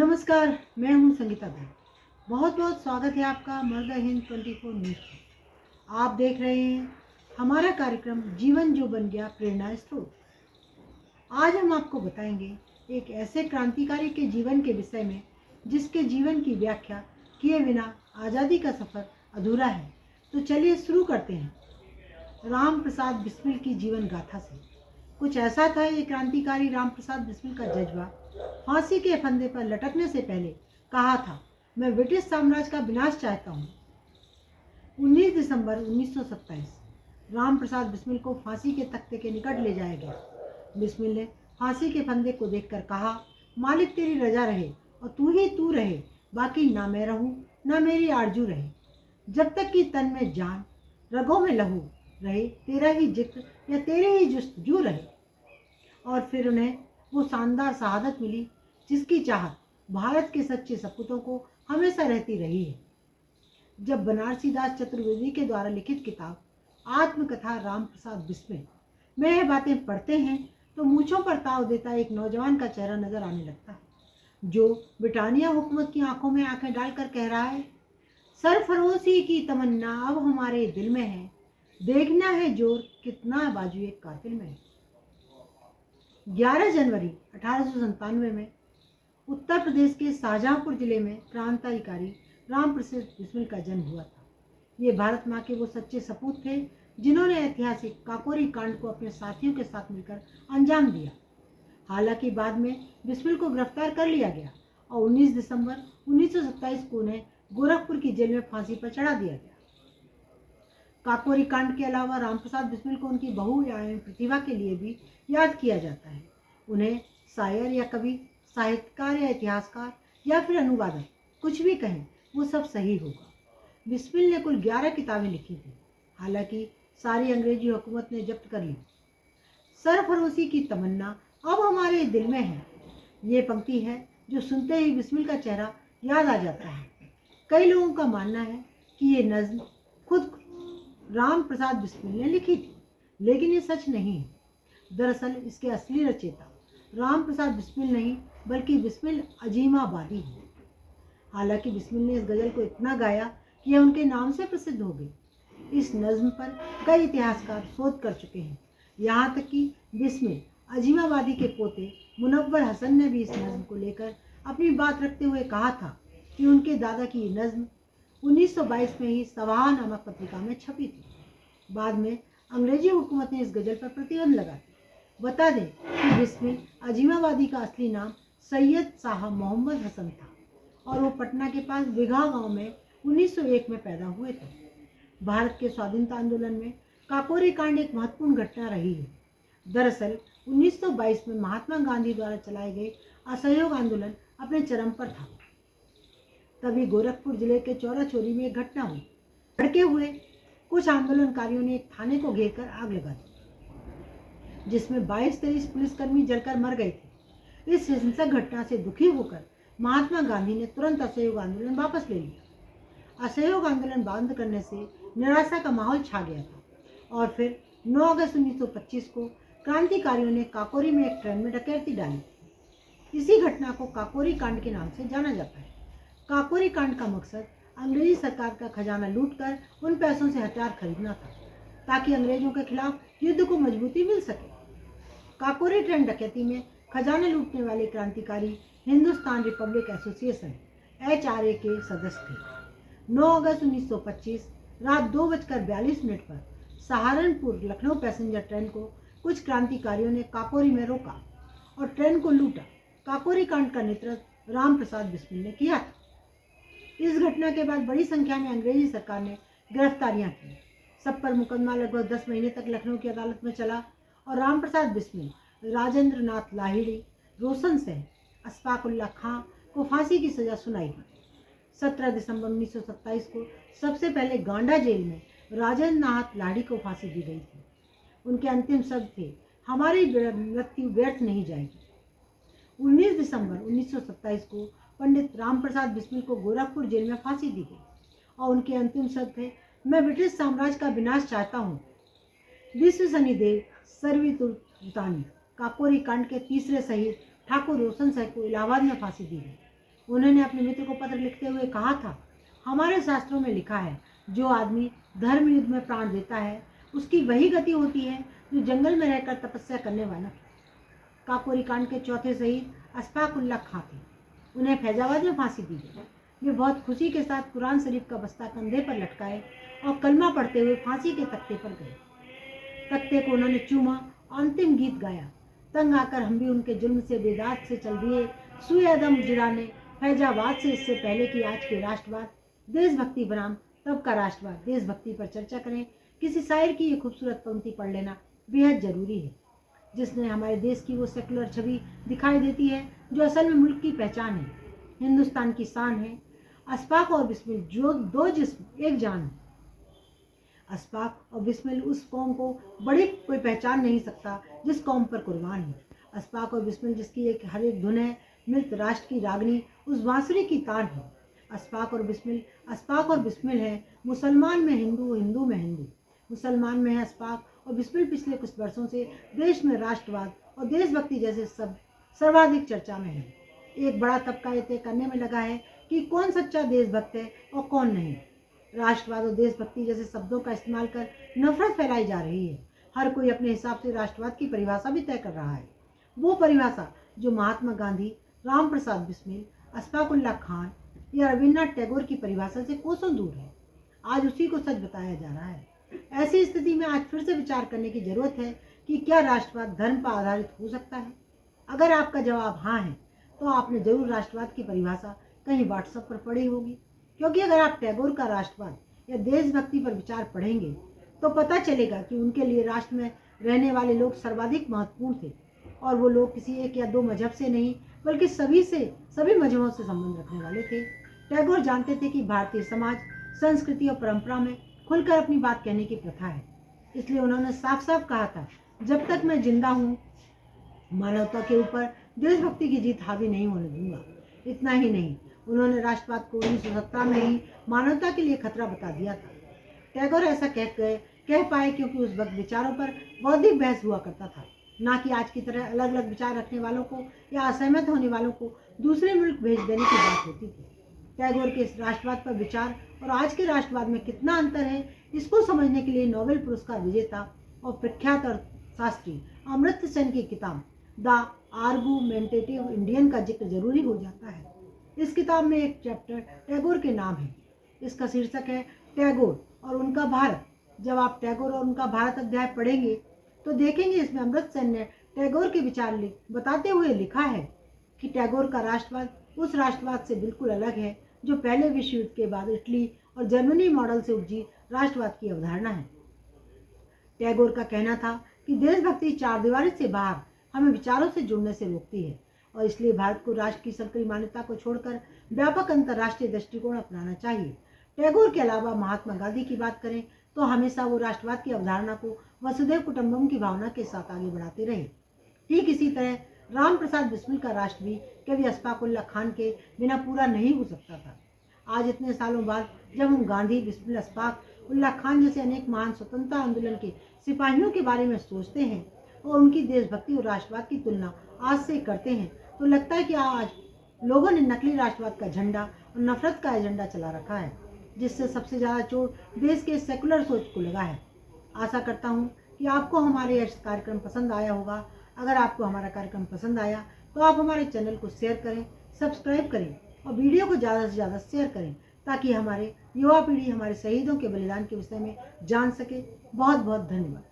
नमस्कार, मैं हूं संगीता भट्ट। बहुत बहुत स्वागत है आपका मर्द हिंद 24 न्यूज़ में। आप देख रहे हैं हमारा कार्यक्रम जीवन जो बन गया प्रेरणा स्रोत। आज हम आपको बताएंगे एक ऐसे क्रांतिकारी के जीवन के विषय में जिसके जीवन की व्याख्या किए बिना आज़ादी का सफ़र अधूरा है। तो चलिए शुरू करते हैं राम प्रसाद बिस्मिल की जीवन गाथा से। कुछ ऐसा था ये क्रांतिकारी राम प्रसाद बिस्मिल का जज्बा। फांसी के फंदे पर लटकने से पहले कहा था, मैं ब्रिटिश साम्राज्य का विनाश चाहता हूँ। 19 दिसंबर 1927 राम प्रसाद बिस्मिल को फांसी के तख्ते के निकट ले जाया गया। बिस्मिल ने फांसी के फंदे को देखकर कहा, मालिक तेरी रजा रहे और तू ही तू रहे, बाकी ना मैं रहूं ना मेरी आरजू रहे। जब तक कि तन में जान रगों में लहू रहे, तेरा ही जिक्र या तेरे ही जुस्तजू रहे। और फिर उन्हें वो शानदार शहादत मिली जिसकी चाहत भारत के सच्चे सपूतों को हमेशा रहती रही है। जब बनारसी दास चतुर्वेदी के द्वारा लिखित किताब आत्मकथा राम प्रसाद बिस्मिल में यह बातें पढ़ते हैं तो मूंछों पर ताव देता एक नौजवान का चेहरा नजर आने लगता है, जो ब्रिटानिया हुकूमत की आंखों में आंखें डालकर कह रहा है, सरफरोशी की तमन्ना अब हमारे दिल में है, देखना है जोर कितना बाजू एक कातिल में है। 11 जनवरी 1897 में उत्तर प्रदेश के शाहजहांपुर जिले में क्रांतिकारी राम प्रसाद बिस्मिल का जन्म हुआ था। ये भारत माँ के वो सच्चे सपूत थे जिन्होंने ऐतिहासिक काकोरी कांड को अपने साथियों के साथ मिलकर अंजाम दिया। हालांकि बाद में बिस्मिल को गिरफ्तार कर लिया गया और 19 दिसंबर 1927 को उन्हें गोरखपुर की जेल में फांसी पर चढ़ा दिया गया। काकोरी कांड के अलावा राम प्रसाद बिस्मिल को उनकी बहुआयामी प्रतिभा के लिए भी याद किया जाता है। उन्हें शायर या कवि, साहित्यकार या इतिहासकार या फिर अनुवादक, कुछ भी कहें वो सब सही होगा। बिस्मिल ने कुल 11 किताबें लिखी थी, हालांकि सारी अंग्रेजी हुकूमत ने जब्त कर ली। सरफरोशी की तमन्ना अब हमारे दिल में है, ये पंक्ति है जो सुनते ही बिस्मिल का चेहरा याद आ जाता है। कई लोगों का मानना है कि ये नज्म खुद राम प्रसाद बिस्मिल ने लिखी थी, लेकिन ये सच नहीं है। दरअसल इसके असली रचयिता राम प्रसाद बिस्मिल नहीं बल्कि बिस्मिल अजीमाबादी है। हालांकि बिस्मिल ने इस गजल को इतना गाया कि यह उनके नाम से प्रसिद्ध हो गई। इस नज्म पर कई इतिहासकार शोध कर चुके हैं। यहाँ तक कि बिस्मिल अजीमाबादी के पोते मुनव्वर हसन ने भी इस नज्म को लेकर अपनी बात रखते हुए कहा था कि उनके दादा की ये नज्म 1922 में ही सवाह नामक पत्रिका में छपी थी। बाद में अंग्रेजी हुकूमत ने इस गजल पर प्रतिबंध लगा दिया। बता दें कि बिस्मिल अजीमाबादी का असली नाम सैयद साहब मोहम्मद हसन था और वो पटना के पास बिघा गांव में 1901 में पैदा हुए थे। भारत के स्वाधीनता आंदोलन में काकोरी कांड एक महत्वपूर्ण घटना रही है। दरअसल 1922 में महात्मा गांधी द्वारा चलाए गए असहयोग आंदोलन अपने चरम पर था। तभी गोरखपुर जिले के चौरा चोरी में एक घटना हुई। भड़के हुए कुछ आंदोलनकारियों ने एक थाने को घेरकर आग लगा दी, जिसमें 22-23 पुलिसकर्मी जलकर मर गए थे। इस हिंसक घटना से दुखी होकर महात्मा गांधी ने तुरंत असहयोग आंदोलन वापस ले लिया। असहयोग आंदोलन बंद करने से निराशा का माहौल छा गया था और फिर 9 अगस्त 1925 को क्रांतिकारियों ने काकोरी में एक ट्रेन में डकैती डाली। इसी घटना को काकोरी कांड के नाम से जाना जाता है। काकोरी कांड का मकसद अंग्रेजी सरकार का खजाना लूटकर उन पैसों से हथियार खरीदना था, ताकि अंग्रेजों के खिलाफ युद्ध को मजबूती मिल सके। काकोरी ट्रेन डकैती में खजाने लूटने वाले क्रांतिकारी हिंदुस्तान रिपब्लिक एसोसिएशन HRA के सदस्य थे। 9 अगस्त 1925 रात 2:42 पर सहारनपुर लखनऊ पैसेंजर ट्रेन को कुछ क्रांतिकारियों ने काकोरी में रोका और ट्रेन को लूटा। काकोरी कांड का नेतृत्व राम प्रसाद बिस्मिल ने किया था। इस घटना के बाद बड़ी संख्या में अंग्रेजी सरकार ने गिरफ्तारियां की। सब पर मुकदमा लगभग 10 महीने तक लखनऊ की अदालत में चला और राम प्रसाद बिस्मिल, राजेंद्र नाथ लाहिड़ी, रोशन सेन, अशफाकुल्ला खां को फांसी की सजा सुनाई गई। 17 दिसंबर 1927 को सबसे पहले गांडा जेल में राजेंद्र नाथ लाहिड़ी को फांसी दी गई थी। उनके अंतिम शब्द थे, हमारी मृत्यु व्यर्थ नहीं जाएगी। 19 दिसंबर 1927 को पंडित राम प्रसाद बिस्मिल को गोरखपुर जेल में फांसी दी गई और उनके अंतिम शब्द थे, मैं ब्रिटिश साम्राज्य का विनाश चाहता हूँ। विश्व शनिदेव सर्वतुल्तानी काकोरी कांड के तीसरे शहीद ठाकुर रोशन सिंह को इलाहाबाद में फांसी दी गई। उन्होंने अपने मित्र को पत्र लिखते हुए कहा था, हमारे शास्त्रों में लिखा है, जो आदमी धर्म युद्ध में प्राण देता है उसकी वही गति होती है जो जंगल में रहकर तपस्या करने वाला। काकोरी कांड के चौथे शहीद अशफाक उल्लाह खां थे। उन्हें फैजाबाद में फांसी दी गई। वे बहुत खुशी के साथ कुरान शरीफ का बस्ता कंधे पर लटकाए और कलमा पढ़ते हुए फांसी के तख्ते पर गए। तख्ते को उन्होंने चूमा, अंतिम गीत गाया। तंग आकर हम भी उनके जुल्म से बेदाद से चल दिए। सुए अदम जिला ने फैजाबाद से इससे पहले कि आज के राष्ट्रवाद देशभक्ति बनाम तब का राष्ट्रवाद देशभक्ति पर चर्चा करें, किसी शायर की ये खूबसूरत पंक्ति पढ़ लेना बेहद जरूरी है, जिसने हमारे देश की वो सेकुलर छवि दिखाई देती है जो असल में मुल्क की पहचान है, हिंदुस्तान की शान है। अशफाक और बिस्मिल जो दो जिस्म एक जान है। अशफाक और बिस्मिल उस कौम को बड़ी कोई पहचान नहीं सकता जिस कौम पर कुर्बान है। अशफाक और बिस्मिल जिसकी एक हर एक धुन है, मृत राष्ट्र की रागनी उस बांसुरी की तान है। अशफाक और बिस्मिल है मुसलमान में हिंदू, हिंदू में हिंदू। मुसलमान में है अशफाक और बिस्मिल पिछले कुछ वर्षों से देश में राष्ट्रवाद और देशभक्ति जैसे सर्वाधिक चर्चा में है। एक बड़ा तबका ये तय करने में लगा है कि कौन सच्चा देशभक्त है और कौन नहीं। राष्ट्रवाद और देशभक्ति जैसे शब्दों का इस्तेमाल कर नफरत फैलाई जा रही है। हर कोई अपने हिसाब से राष्ट्रवाद की परिभाषा भी तय कर रहा है, वो परिभाषा जो महात्मा गांधी, राम प्रसाद बिस्मिल, अशफाक उल्लाह खान या रविन्द्रनाथ टैगोर की परिभाषा से कोसों दूर है। आज उसी को सच बताया जा रहा है। ऐसी स्थिति में आज फिर से विचार करने की जरूरत है कि क्या राष्ट्रवाद धर्म पर आधारित हो सकता है। अगर आपका जवाब हाँ है तो आपने जरूर राष्ट्रवाद की परिभाषा कहीं व्हाट्सएप पर पढ़ी होगी, क्योंकि अगर आप टैगोर का राष्ट्रवाद या देशभक्ति पर विचार पढ़ेंगे तो पता चलेगा कि उनके लिए राष्ट्र में रहने वाले लोग सर्वाधिक महत्वपूर्ण थे और वो लोग किसी एक या दो मजहब से नहीं बल्कि सभी मजहबों से संबंध रखने वाले थे। टैगोर जानते थे कि भारतीय समाज, संस्कृति और परंपरा में खुलकर अपनी बात कहने की प्रथा है, इसलिए उन्होंने साफ साफ कहा था, जब तक मैं जिंदा हूँ मानवता के ऊपर देशभक्ति की जीत हावी नहीं होने दूंगा। इतना ही नहीं, उन्होंने राष्ट्रवाद को 1917 में ही मानवता के लिए खतरा बता दिया था। टैगोर ऐसा कह पाए क्योंकि उस वक्त विचारों पर बौद्धिक बहस हुआ करता था, ना कि आज की तरह अलग अलग विचार रखने वालों को या असहमत होने वालों को दूसरे मुल्क भेज देने की बात होती थी। टैगोर के इस राष्ट्रवाद पर विचार और आज के राष्ट्रवाद में कितना अंतर है, इसको समझने के लिए नोबेल पुरस्कार विजेता और प्रख्यात अर्थशास्त्री अमर्त्य सेन की किताब द आर्गुमेंटेटिव इंडियन का जिक्र जरूरी हो जाता है। इस किताब में एक चैप्टर टैगोर के नाम है। इसका शीर्षक है टैगोर और उनका भारत। जब आप टैगोर और उनका भारत अध्याय पढ़ेंगे तो देखेंगे इसमें अमर्त्य सेन ने टैगोर के विचार बताते हुए लिखा है कि टैगोर का राष्ट्रवाद उस राष्ट्रवाद से बिल्कुल अलग है जो पहले विश्व युद्ध के बाद इटली और जर्मनी मॉडल से उपजी राष्ट्रवाद की अवधारणा है। टैगोर का कहना था कि देशभक्ति चारदीवारी से बाहर हमें विचारों से जुड़ने से रोकती है और इसलिए भारत को राष्ट्र की संकरी मान्यता को छोड़कर व्यापक अंतर्राष्ट्रीय दृष्टिकोण अपनाना चाहिए। टैगोर के अलावा महात्मा गांधी की बात करें तो हमेशा वो राष्ट्रवाद की अवधारणा को वसुधैव कुटुंबकम की भावना के साथ आगे बढ़ाते रहे। ठीक इसी तरह राम प्रसाद बिस्मिल का राष्ट्र भी कभी अशफाक उल्लाह खान के बिना पूरा नहीं हो सकता था। आज इतने सालों बाद जब हम गांधी, बिस्मिल, अशफाक उल्लाह खान जैसे अनेक महान स्वतंत्रता आंदोलन के सिपाहियों के बारे में सोचते हैं और उनकी देशभक्ति और राष्ट्रवाद की तुलना आज से करते हैं तो लगता है कि आज लोगों ने नकली राष्ट्रवाद का झंडा और नफरत का एजेंडा चला रखा है, जिससे सबसे ज़्यादा चोट देश के सेकुलर सोच को लगा है। आशा करता हूँ कि आपको हमारे इस कार्यक्रम पसंद आया होगा। अगर आपको हमारा कार्यक्रम पसंद आया तो आप हमारे चैनल को शेयर करें, सब्सक्राइब करें और वीडियो को ज़्यादा से ज़्यादा शेयर करें ताकि हमारे युवा पीढ़ी हमारे शहीदों के बलिदान के विषय में जान सके। बहुत बहुत धन्यवाद।